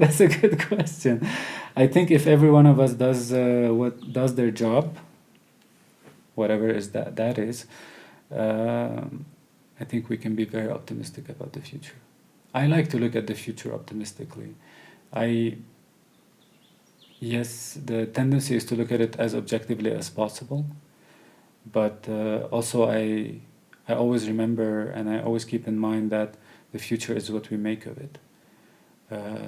That's a good question. I think if every one of us does what does their job, whatever is that is, um, I think we can be very optimistic about the future. I like to look at the future optimistically. I Yes, the tendency is to look at it as objectively as possible, but also I always remember and I always keep in mind that the future is what we make of it.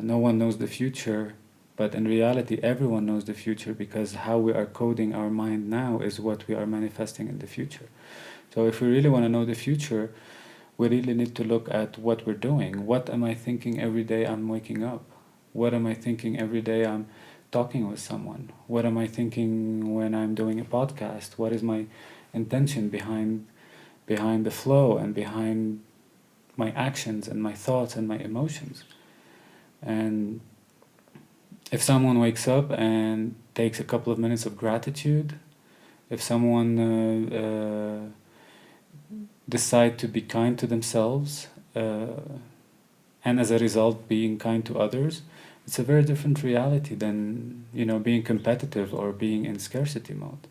No one knows the future, but in reality, everyone knows the future because how we are coding our mind now is what we are manifesting in the future. So if we really want to know the future, we really need to look at what we're doing. What am I thinking every day I'm waking up? What am I thinking every day I'm talking with someone? What am I thinking when I'm doing a podcast? What is my intention behind the flow and behind my actions and my thoughts and my emotions? And if someone wakes up and takes a couple of minutes of gratitude, if someone decide to be kind to themselves, and as a result being kind to others, it's a very different reality than being competitive or being in scarcity mode.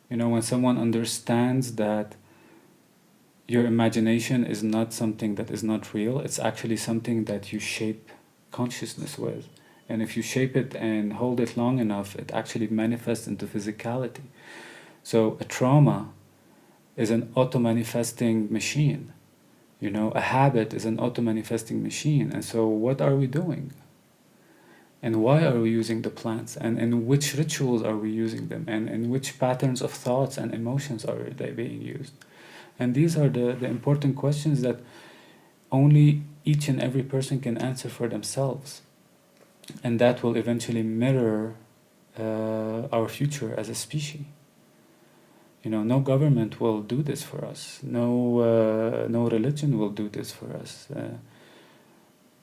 When someone understands that your imagination is not something that is not real, it's actually something that you shape consciousness with. And if you shape it and hold it long enough, it actually manifests into physicality. So a trauma is an auto-manifesting machine. A habit is an auto-manifesting machine. And so what are we doing? And why are we using the plants? And in which rituals are we using them? And in which patterns of thoughts and emotions are they being used? And these are the important questions that only each and every person can answer for themselves. And that will eventually mirror our future as a species. No government will do this for us. No religion will do this for us.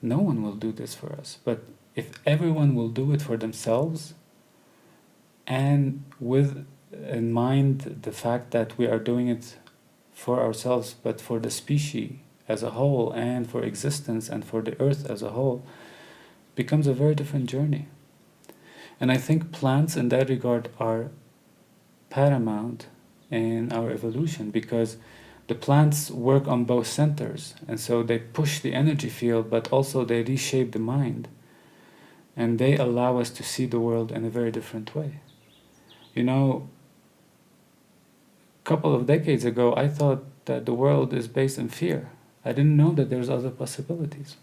No one will do this for us. But if everyone will do it for themselves, and with in mind the fact that we are doing it for ourselves, but for the species as a whole, and for existence, and for the earth as a whole, becomes a very different journey. And I think plants in that regard are paramount in our evolution, because the plants work on both centers, and so they push the energy field, but also they reshape the mind, and they allow us to see the world in a very different way. A couple of decades ago, I thought that the world is based in fear. I didn't know that there's other possibilities.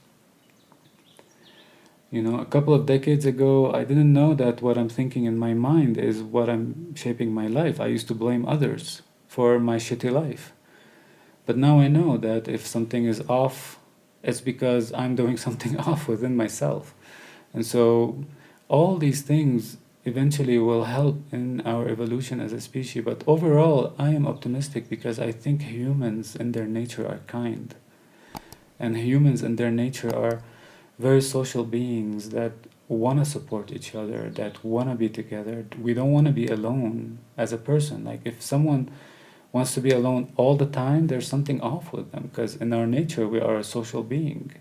A couple of decades ago, I didn't know that what I'm thinking in my mind is what I'm shaping my life. I used to blame others for my shitty life. But now I know that if something is off, it's because I'm doing something off within myself. And so all these things eventually will help in our evolution as a species. But overall, I am optimistic because I think humans in their nature are kind. And humans in their nature are very social beings that want to support each other, that want to be together. We don't want to be alone as a person. Like if someone wants to be alone all the time, there's something off with them, because in our nature we are a social being.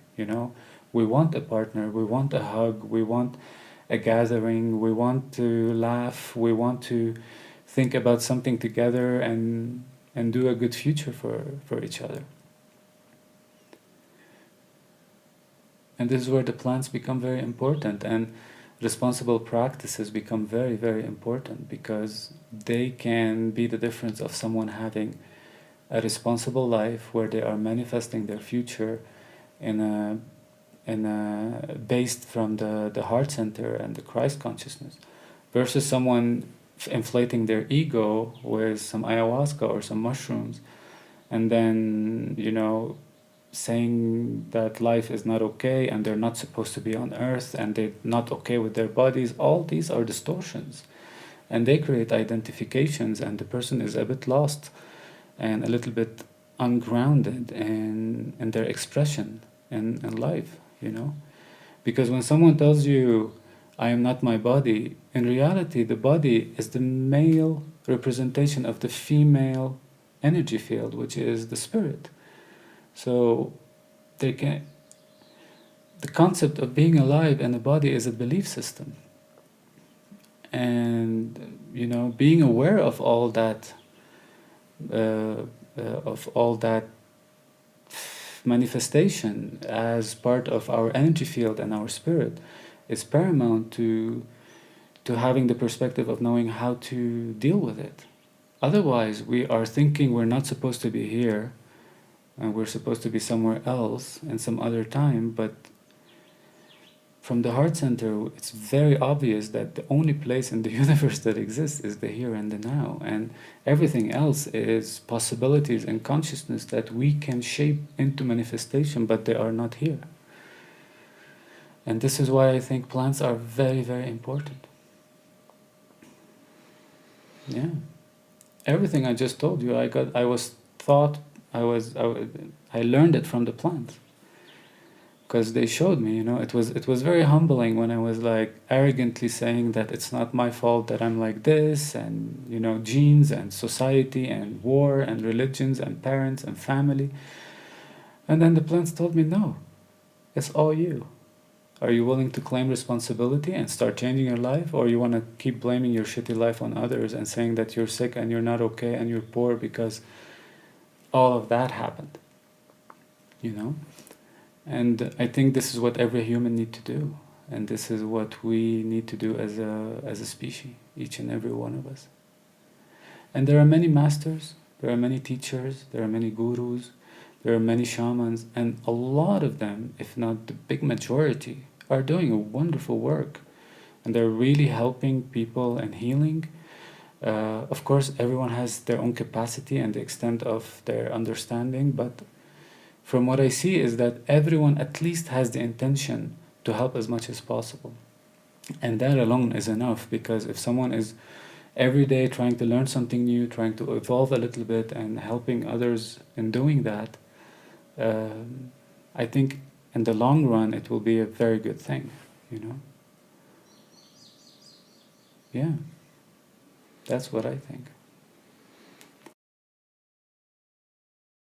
We want a partner, we want a hug, we want a gathering, we want to laugh, we want to think about something together and do a good future for each other. And this is where the plants become very important, and responsible practices become very, very important, because they can be the difference of someone having a responsible life where they are manifesting their future in a based from the heart center and the Christ consciousness, versus someone inflating their ego with some ayahuasca or some mushrooms, and then saying that life is not okay and they're not supposed to be on earth and they're not okay with their bodies. All these are distortions, and they create identifications, and the person is a bit lost and a little bit ungrounded in their expression in life, because when someone tells you I am not my body, in reality the body is the male representation of the female energy field, which is the spirit. So they the concept of being alive in a body is a belief system. And, you know, being aware of all that, of all that manifestation as part of our energy field and our spirit is paramount to having the perspective of knowing how to deal with it. Otherwise, we are thinking we're not supposed to be here and we're supposed to be somewhere else in some other time, but from the heart center, it's very obvious that the only place in the universe that exists is the here and the now, and everything else is possibilities and consciousness that we can shape into manifestation, but they are not here. And this is why I think plants are very, very important. Yeah. Everything I just told you, I learned it from the plants. Because they showed me, you know, it was very humbling when I was like arrogantly saying that it's not my fault that I'm like this, and, you know, genes and society and war and religions and parents and family. And then the plants told me, no, it's all you. Are you willing to claim responsibility and start changing your life, or you want to keep blaming your shitty life on others and saying that you're sick and you're not okay and you're poor because all of that happened, you know? And I think this is what every human need to do, and this is what we need to do as a species, each and every one of us. And there are many masters, there are many teachers, there are many gurus, there are many shamans, and a lot of them, if not the big majority, are doing a wonderful work, and they're really helping people and healing. Of course, everyone has their own capacity and the extent of their understanding, but from what I see is that everyone at least has the intention to help as much as possible. And that alone is enough, because if someone is every day trying to learn something new, trying to evolve a little bit and helping others in doing that, I think in the long run it will be a very good thing, you know? Yeah, that's what I think.